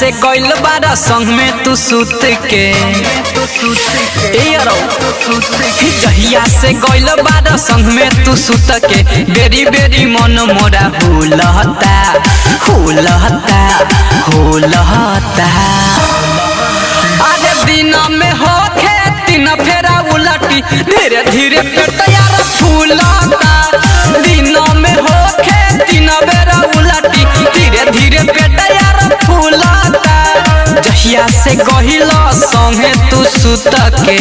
से गइल बारा संग में तू सुत के जहिया से गइल बारा संग में तू सुत के बेरी बेरी मन मोरा हुलहता हुलहता हुलहता। अरे दिन में होखे तीन फेरा उलटी धीरे धीरे पेट यार फूलता। दिन में होखे तीन बेरा उलटी धीरे धीरे पेट यार फूलता। जहिया से गहिल संगे तू सुत के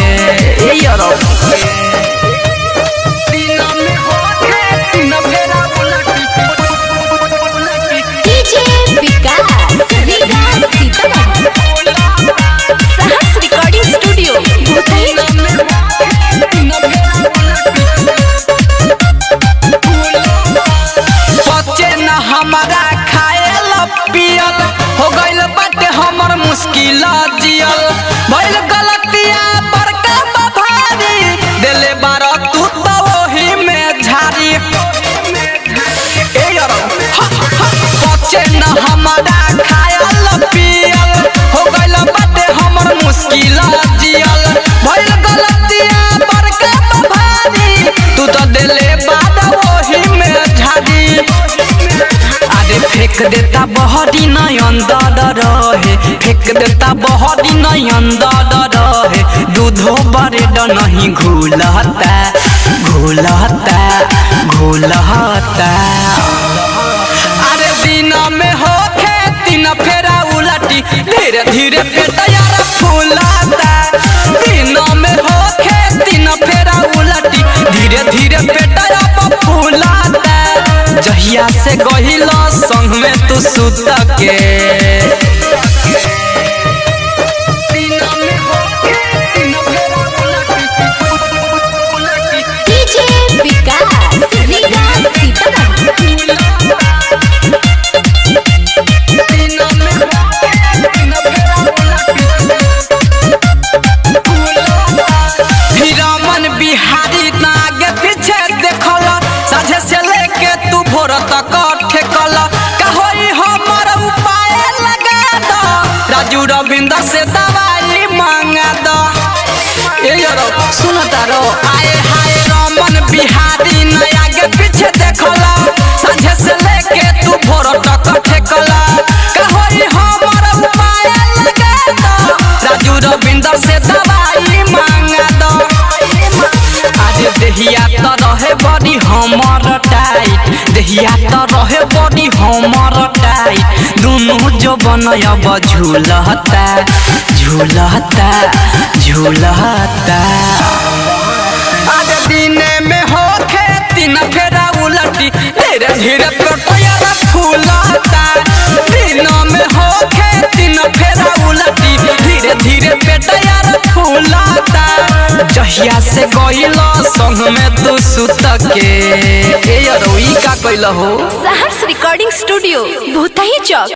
हमारा खायल पियल हो गइल बाटे हमर मुश्किल जियल भइल गलतिया बड़का भारी देले बारा तू तो वही में झारी। बच्चे न हमारा खायल पियल हो गइल बाटे हमर मुश्किल जियल भइल गलतिया बड़का भारी तू तो देले बारा वही में झारी। फेंक देता बहरी नहीं अंदर रहे फेंक देता बहरी नहीं अंदर रहे दूधो बरेड नहीं घुलता घुलता घुलता। अरे दिन में होखे तीन फेरा उलटी धीरे धीरे पेट यार फूलता। दिन में होखे तीन फेरा उलटी धीरे धीरे पेट यार फूलता। जहिया से गहिल संग में तू सुत के बिहारी आगे पीछे देखल साझे से लेके तू भोर तक ठेकल कहोई हमर उपाय लगा दो राजू रविंद्र से दवाई मांगा दो। सुन तारो आए हाय रमन बिहारी न आगे पीछे देखल साझे से लेके तू भोर तक ठेकल कहोई हमर उपाय लगा दो राजू रविंद्र से दवाई मांगा दो। देहिया तो रहे बड़ी हमर टाइट देहिया तो रहे बड़ी हमर टाइट दोनों जो बनयब झूलता झूलता झूलता। आज दिन में होखे तीन फेरा उलटी धीरे धीरे पेट यार फूलता। दिन में होखे तीन फेरा उलटी धीरे धीरे पेट यार फूलता। जहिया से गइल संग में तू सुत के का कइल हो। सहर्ष रिकॉर्डिंग स्टूडियो भूतही चौक।